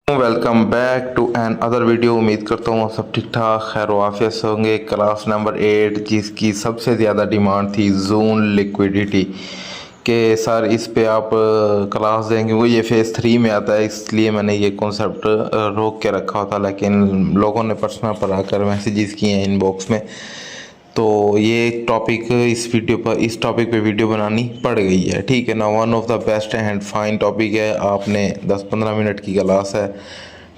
Welcome back to another video. उम्मीद करता हूँ सब ठीक ठाक खैर वाफियत से होंगे। क्लास नंबर 8 जिसकी सबसे ज़्यादा डिमांड थी जून लिक्विडिटी के सर इस पे आप क्लास देंगे, वो ये फेज़ 3 में आता है, इसलिए मैंने ये कॉन्सेप्ट रोक के रखा था। लेकिन लोगों ने पर्सनल पर आकर मैसेजेस किए हैं इनबॉक्स में, तो ये टॉपिक इस टॉपिक पे वीडियो बनानी पड़ गई है। ठीक है ना। One of the best and fine topic है। आपने 10-15 मिनट की क्लास है,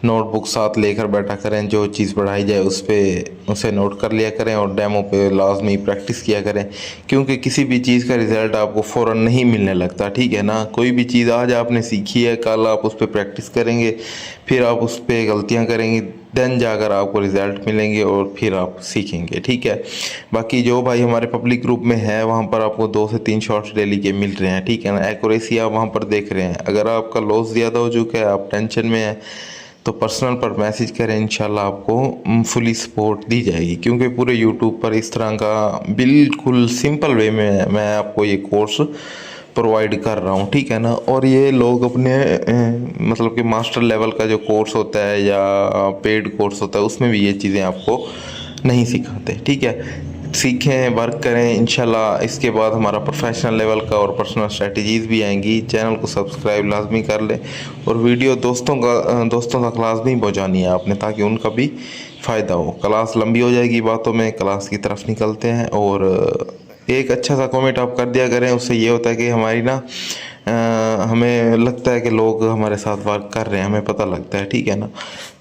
नोटबुक साथ लेकर बैठा करें, जो चीज़ पढ़ाई जाए उसे नोट कर लिया करें और डेमो पे लाजमी प्रैक्टिस किया करें, क्योंकि किसी भी चीज़ का रिज़ल्ट आपको फ़ौरन नहीं मिलने लगता। ठीक है ना। कोई भी चीज़ आज आपने सीखी है, कल आप उस पर प्रैक्टिस करेंगे, फिर आप उस पर गलतियाँ करेंगे, देन जाकर आपको रिज़ल्ट मिलेंगे और फिर आप सीखेंगे। ठीक है। बाकी जो भाई हमारे पब्लिक ग्रुप में है, वहाँ पर आपको 2 से 3 शॉट्स डेली के मिल रहे हैं। ठीक है ना। एक्यूरेसी आप वहाँ पर देख रहे हैं। अगर आपका लॉस ज़्यादा हो चुका है, आप टेंशन में हैं, तो पर्सनल पर मैसेज करें, इंशाल्लाह आपको फुली सपोर्ट दी जाएगी, क्योंकि पूरे यूट्यूब पर इस तरह का बिल्कुल सिंपल वे में मैं आपको ये कोर्स प्रोवाइड कर रहा हूँ। ठीक है ना। और ये लोग अपने मतलब कि मास्टर लेवल का जो कोर्स होता है या पेड कोर्स होता है, उसमें भी ये चीज़ें आपको नहीं सिखाते। ठीक है। सीखें, वर्क करें, इंशाल्लाह इसके बाद हमारा प्रोफेशनल लेवल का और पर्सनल स्ट्रेटजीज़ भी आएंगी। चैनल को सब्सक्राइब लाजमी कर लें और वीडियो दोस्तों तक लाजमी पहुँचानी है आपने, ताकि उनका भी फ़ायदा हो। क्लास लंबी हो जाएगी बातों में, क्लास की तरफ निकलते हैं। और एक अच्छा सा कमेंट आप कर दिया करें, उससे ये होता है कि हमारी ना हमें लगता है कि लोग हमारे साथ वर्क कर रहे हैं, हमें पता लगता है। ठीक है ना।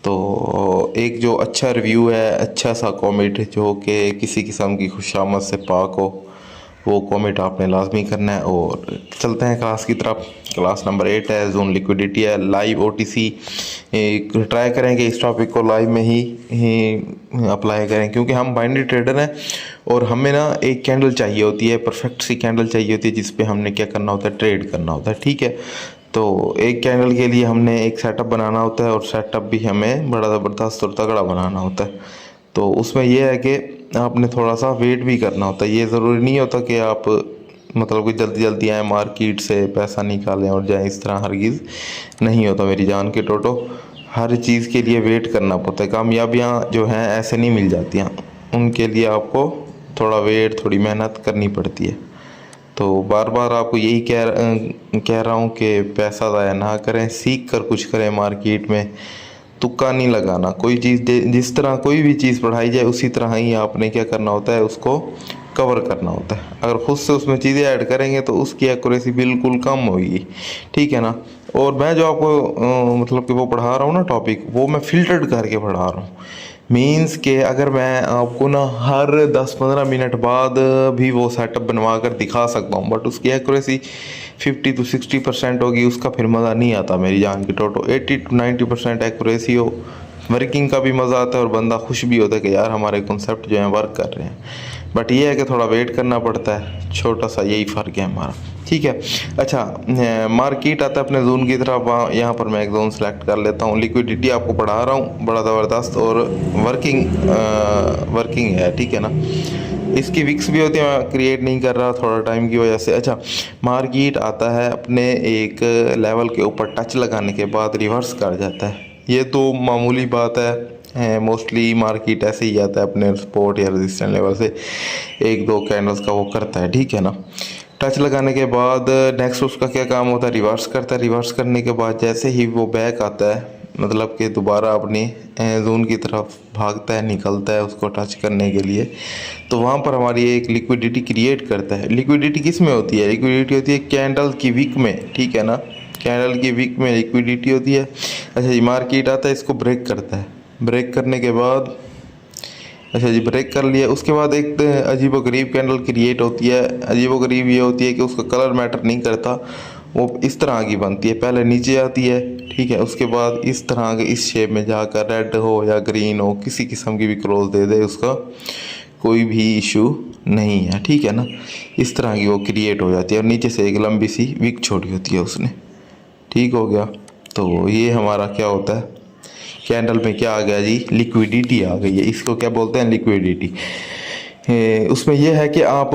तो एक जो अच्छा रिव्यू है, अच्छा सा कमेंट जो कि किसी किस्म की खुशामद से पाक हो, वो कमेंट आपने लाजमी करना है। और चलते हैं क्लास की तरफ। क्लास नंबर 8 है, जोन लिक्विडिटी है, लाइव ओटीसी। ट्राई करें कि इस टॉपिक को लाइव में ही अप्लाई करें, क्योंकि हम बाइनरी ट्रेडर हैं और हमें ना एक कैंडल चाहिए होती है, परफेक्ट सी कैंडल चाहिए होती है, जिस पे हमने क्या करना होता है, ट्रेड करना होता है। ठीक है। तो एक कैंडल के लिए हमने एक सेटअप बनाना होता है, और सेटअप भी हमें बड़ा ज़बरदस्त और तगड़ा बनाना होता है। तो उसमें यह है कि आपने थोड़ा सा वेट भी करना होता है। ये ज़रूरी नहीं होता कि आप मतलब कि जल्दी जल्दी आए मार्केट से पैसा निकालें और जाएं, इस तरह हरगिज़ नहीं होता मेरी जान के टोटो। हर चीज़ के लिए वेट करना पड़ता है। कामयाबियाँ जो हैं ऐसे नहीं मिल जाती हैं, उनके लिए आपको थोड़ा वेट, थोड़ी मेहनत करनी पड़ती है। तो बार बार आपको यही कह रहा हूँ कि पैसा ज़ाया ना करें, सीख कर कुछ करें। मार्केट में तुक्का नहीं लगाना। कोई चीज़ जिस तरह कोई भी चीज़ पढ़ाई जाए, उसी तरह ही आपने क्या करना होता है, उसको कवर करना होता है। अगर खुद से उसमें चीज़ें ऐड करेंगे तो उसकी एक्यूरेसी बिल्कुल कम होगी। ठीक है ना। और मैं जो आपको मतलब कि वो पढ़ा रहा हूँ ना टॉपिक, वो मैं फ़िल्टर्ड करके पढ़ा रहा हूँ। मीन्स के अगर मैं आपको ना हर 10-15 मिनट बाद भी वो सेटअप बनवा कर दिखा सकता हूँ, बट उसकी एक्यूरेसी 50 to 60% होगी, उसका फिर मज़ा नहीं आता मेरी जान की टोटो। 80 to 90% एक्यूरेसी हो, वर्किंग का भी मज़ा आता है और बंदा खुश भी होता है कि यार हमारे कॉन्सेप्ट जो हैं वर्क कर रहे हैं। बट ये है कि थोड़ा वेट करना पड़ता है, छोटा सा यही फ़र्क है हमारा। ठीक है। अच्छा, मार्केट आता है अपने जोन की तरफ। यहाँ पर मैं एक जोन सेलेक्ट कर लेता हूँ। लिक्विडिटी आपको पढ़ा रहा हूँ, बड़ा ज़बरदस्त और वर्किंग है। ठीक है ना। इसकी विक्स भी होती है, मैं क्रिएट नहीं कर रहा थोड़ा टाइम की वजह से। अच्छा, मार्केट आता है अपने एक लेवल के ऊपर टच लगाने के बाद रिवर्स कर जाता है। ये तो मामूली बात है, मोस्टली मार्केट ऐसे ही आता है अपने सपोर्ट या रेजिस्टेंस लेवल से 1-2 कैंडल्स का वो करता है। ठीक है ना। टच लगाने के बाद नेक्स्ट उसका क्या काम होता है, रिवर्स करता है। रिवर्स करने के बाद जैसे ही वो बैक आता है, मतलब कि दोबारा अपनी जोन की तरफ भागता है, निकलता है उसको टच करने के लिए, तो वहाँ पर हमारी एक लिक्विडिटी क्रिएट करता है। लिक्विडिटी किस में होती है? लिक्विडिटी होती है कैंडल की विक में। ठीक है ना। कैंडल की विक में लिक्विडिटी होती है। अच्छा जी, मार्केट आता है, इसको ब्रेक करता है। ब्रेक करने के बाद, अच्छा जी, ब्रेक कर लिया, उसके बाद एक अजीबोगरीब कैंडल क्रिएट होती है। अजीबोगरीब ये होती है कि उसका कलर मैटर नहीं करता, वो इस तरह की बनती है। पहले नीचे आती है, ठीक है, उसके बाद इस तरह के इस शेप में जाकर रेड हो या ग्रीन हो, किसी किस्म की भी क्रॉस दे दे, उसका कोई भी इशू नहीं है। ठीक है ना। इस तरह की वो क्रिएट हो जाती है और नीचे से एक लंबी सी विक छोड़ी होती है उसने। ठीक हो गया। तो ये हमारा क्या होता है, कैंडल में क्या आ गया जी, लिक्विडिटी आ गई है। इसको क्या बोलते हैं, लिक्विडिटी। उसमें यह है कि आप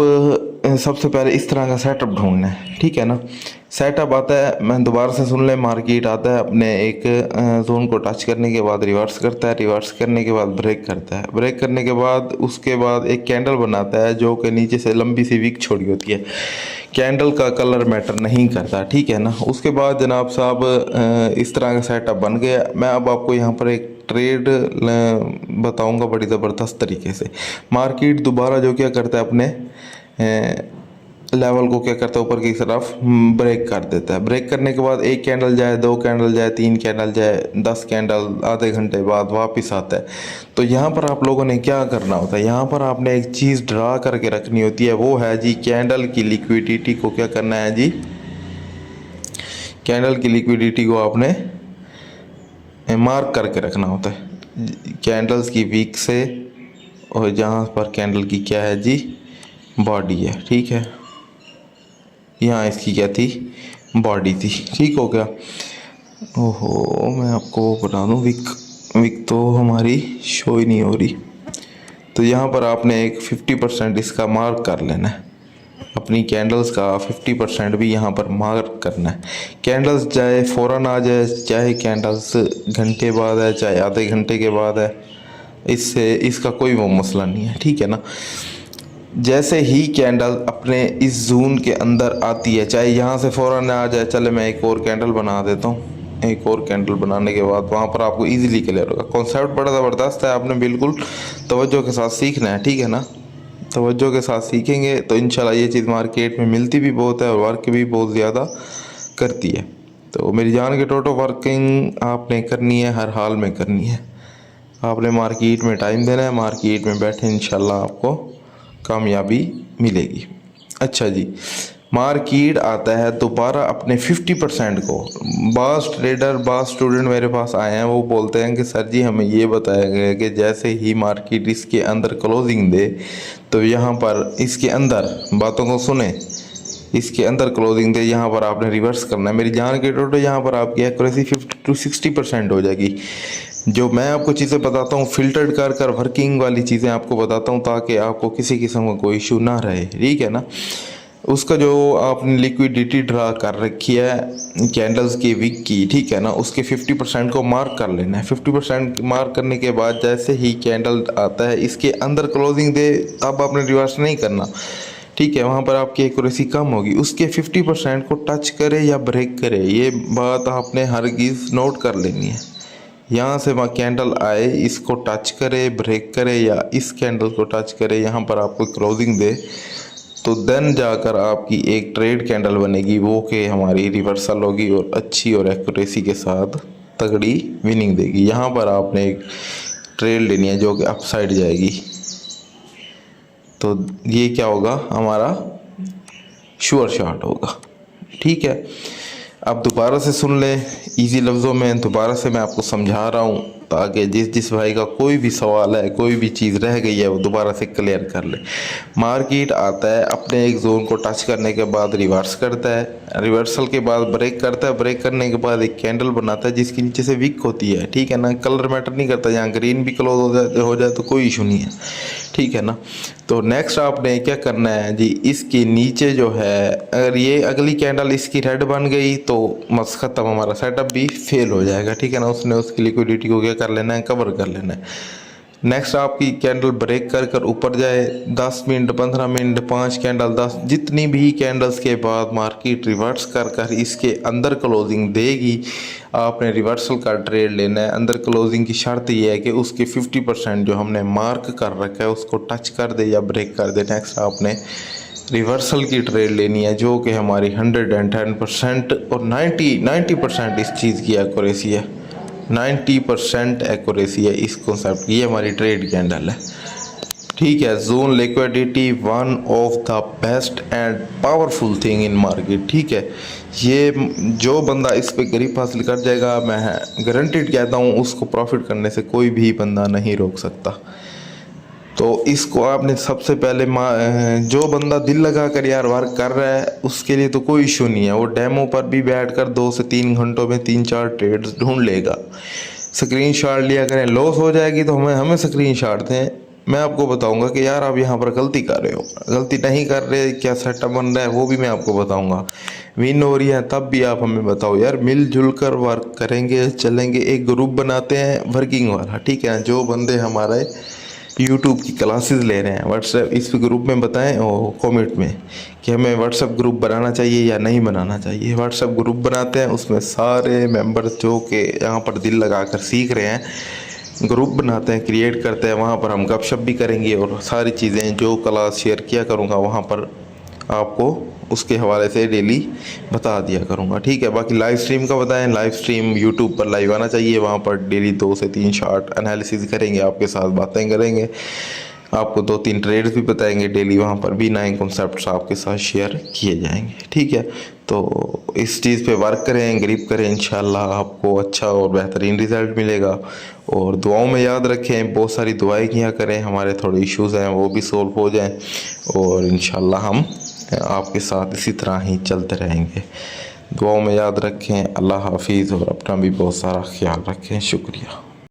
सबसे पहले इस तरह का सेटअप ढूंढना है, ठीक है ना। सेटअप आता है, मैं दोबारा से सुन ले, मार्केट आता है, अपने एक जोन को टच करने के बाद रिवर्स करता है, रिवर्स करने के बाद ब्रेक करता है, ब्रेक करने के बाद उसके बाद एक कैंडल बनाता है जो कि नीचे से लंबी सी विक छोड़ी होती है। कैंडल का कलर मैटर नहीं करता, ठीक है ना। उसके बाद जनाब साहब इस तरह का सेटअप बन गया। मैं अब आपको यहाँ पर एक ट्रेड बताऊंगा बड़ी ज़बरदस्त तरीके से। मार्केट दोबारा जो क्या करता है, अपने लेवल को क्या करता है ऊपर की तरफ ब्रेक कर देता है। ब्रेक करने के बाद एक कैंडल जाए, दो कैंडल जाए, तीन कैंडल जाए, 10 कैंडल आधे घंटे बाद वापस आता है। तो यहाँ पर आप लोगों ने क्या करना होता है, यहाँ पर आपने एक चीज़ ड्रा करके रखनी होती है, वो है जी कैंडल की लिक्विडिटी को क्या करना है जी, कैंडल की लिक्विडिटी को आपने मार्क करके रखना होता है कैंडल्स की वीक से, और जहाँ पर कैंडल की क्या है जी बॉडी है, ठीक है। यहाँ इसकी क्या थी, बॉडी थी, ठीक हो गया। ओहो, मैं आपको बता दूँ विक तो हमारी शो ही नहीं हो रही। तो यहाँ पर आपने एक 50% इसका मार्क कर लेना है, अपनी कैंडल्स का 50% भी यहाँ पर मार्क करना है। कैंडल्स चाहे फ़ौरन आ जाए, चाहे कैंडल्स घंटे बाद है, चाहे आधे घंटे के बाद है, इससे इसका कोई वो मसला नहीं है, ठीक है ना। जैसे ही कैंडल अपने इस जोन के अंदर आती है, चाहे यहाँ से फ़ौरन आ जाए, चले मैं एक और कैंडल बना देता हूँ, एक और कैंडल बनाने के बाद वहाँ पर आपको इजीली क्लियर होगा। कॉन्सेप्ट बड़ा ज़बरदस्त है, आपने बिल्कुल तवज्जो के साथ सीखना है, ठीक है ना। तवज्जो के साथ सीखेंगे तो इंशाल्लाह ये चीज़ मार्केट में मिलती भी बहुत है और वर्क भी बहुत ज़्यादा करती है। तो मेरी जान के टोटो वर्किंग आपने करनी है, हर हाल में करनी है। आपने मार्केट में टाइम देना है, मार्केट में बैठे इंशाल्लाह आपको कामयाबी मिलेगी। अच्छा जी, मार्केट आता है दोबारा अपने 50% को। बास ट्रेडर, बास स्टूडेंट मेरे पास आए हैं, वो बोलते हैं कि सर जी हमें ये बताया गया है कि जैसे ही मार्केट इसके अंदर क्लोजिंग दे तो यहाँ पर इसके अंदर, बातों को सुने, इसके अंदर क्लोजिंग दे, यहाँ पर आपने रिवर्स करना है। मेरी जान के टोटो यहाँ पर आपकी एक्यूरेसी 50 to 60% हो जाएगी। जो मैं आपको चीज़ें बताता हूँ फिल्टर्ड कर कर वर्किंग वाली चीज़ें आपको बताता हूँ, ताकि आपको किसी किस्म का कोई इशू ना रहे, ठीक है ना। उसका जो आपने लिक्विडिटी ड्रा कर रखी है कैंडल्स की वीक की, ठीक है ना, उसके 50% को मार्क कर लेना है। 50% मार्क करने के बाद जैसे ही कैंडल आता है इसके अंदर क्लोजिंग दे, अब आपने रिवर्स नहीं करना, ठीक है। वहाँ पर आपकी एक्यूरेसी कम होगी। उसके 50% को टच करे या ब्रेक करे, ये बात आपने हरगिज़ नोट कर लेनी है। यहाँ से वहाँ कैंडल आए, इसको टच करे, ब्रेक करे, या इस कैंडल को टच करे, यहाँ पर आपको क्लोजिंग दे, तो देन जाकर आपकी एक ट्रेड कैंडल बनेगी, वो कि हमारी रिवर्सल होगी और अच्छी और एक्यूरेसी के साथ तगड़ी विनिंग देगी। यहाँ पर आपने एक ट्रेड लेनी है जो कि अपसाइड जाएगी, तो ये क्या होगा, हमारा श्योर शॉट होगा, ठीक है। अब दोबारा से सुन ले, इजी लफ्ज़ों में दोबारा से मैं आपको समझा रहा हूँ, ताकि जिस भाई का कोई भी सवाल है, कोई भी चीज़ रह गई है, वो दोबारा से क्लियर कर ले। मार्केट आता है, अपने एक जोन को टच करने के बाद रिवर्स करता है, रिवर्सल के बाद ब्रेक करता है, ब्रेक करने के बाद एक कैंडल बनाता है जिसके नीचे से विक होती है, ठीक है ना। कलर मैटर नहीं करता, यहाँ ग्रीन भी क्लोज हो जाए तो कोई इशू नहीं है, ठीक है ना। तो नेक्स्ट आपने क्या करना है जी, इसके नीचे जो है, अगर ये अगली कैंडल इसकी रेड बन गई तो मस खत्म, हमारा सेटअप भी फेल हो जाएगा, ठीक है ना। उसने उसकी लिक्विडिटी को क्या कर लेना है, कवर कर लेना है। नेक्स्ट आपकी कैंडल ब्रेक कर कर ऊपर जाए, 10 मिनट, 15 मिनट, 5 कैंडल, 10, जितनी भी कैंडल्स के बाद मार्केट रिवर्स कर कर इसके अंदर क्लोजिंग देगी, आपने रिवर्सल का ट्रेड लेना है। अंदर क्लोजिंग की शर्त यह है कि उसके 50% जो हमने मार्क कर रखा है उसको टच कर दे या ब्रेक कर दे। नेक्स्ट आपने रिवर्सल की ट्रेड लेनी है, जो कि हमारी 110% और 90% इस चीज़ की एक्यूरेसी है, 90% एक्यूरेसी है इस कॉन्सेप्ट की। ये हमारी ट्रेड कैंडल है, ठीक है। Zone liquidity one of the best and powerful thing in market, ठीक है। ये जो बंदा इस पे ग्रिप हासिल कर जाएगा, मैं गारंटीड कहता हूँ, उसको प्रॉफिट करने से कोई भी बंदा नहीं रोक सकता। तो इसको आपने सबसे पहले जो बंदा दिल लगा कर यार वर्क कर रहा है, उसके लिए तो कोई इशू नहीं है, वो डेमो पर भी बैठकर 2 से 3 घंटों में 3-4 ट्रेड्स ढूंढ लेगा। स्क्रीनशॉट लिया करें, लॉस हो जाएगी तो हमें स्क्रीनशॉट दें, मैं आपको बताऊंगा कि यार आप यहाँ पर गलती कर रहे हो, गलती नहीं कर रहे, क्या सेटअप बन रहा है वो भी मैं आपको बताऊंगा। विन हो रही है तब भी आप हमें बताओ यार, मिलजुल कर वर्क करेंगे, चलेंगे, एक ग्रुप बनाते हैं वर्किंग वाला, ठीक है। जो बंदे हमारे यूट्यूब की क्लासेस ले रहे हैं व्हाट्सएप इस ग्रुप में बताएं और कमेंट में कि हमें व्हाट्सएप ग्रुप बनाना चाहिए या नहीं बनाना चाहिए। व्हाट्सएप ग्रुप बनाते हैं, उसमें सारे मेंबर जो कि यहाँ पर दिल लगाकर सीख रहे हैं ग्रुप बनाते हैं, क्रिएट करते हैं। वहाँ पर हम गपशप भी करेंगे और सारी चीज़ें जो क्लास शेयर किया करूँगा वहाँ पर आपको उसके हवाले से डेली बता दिया करूँगा, ठीक है। बाकी लाइव स्ट्रीम का बताएं, लाइव स्ट्रीम यूट्यूब पर लाइव आना चाहिए, वहाँ पर डेली 2 से 3 शॉर्ट एनालिसिस करेंगे, आपके साथ बातें करेंगे, आपको 2-3 ट्रेड्स भी बताएंगे डेली, वहाँ पर भी नए कॉन्सेप्ट्स आपके साथ शेयर किए जाएंगे, ठीक है। तो इस चीज़ पे वर्क करें, ग्रिप करें, इंशाल्लाह आपको अच्छा और बेहतरीन रिज़ल्ट मिलेगा। और दुआओं में याद रखें, बहुत सारी दुआएं किया करें, हमारे थोड़े इश्यूज़ हैं वो भी सोल्व हो जाएं और इंशाल्लाह हम आपके साथ इसी तरह ही चलते रहेंगे। दुआओं में याद रखें। अल्लाह हाफिज़ और अपना भी बहुत सारा ख्याल रखें। शुक्रिया।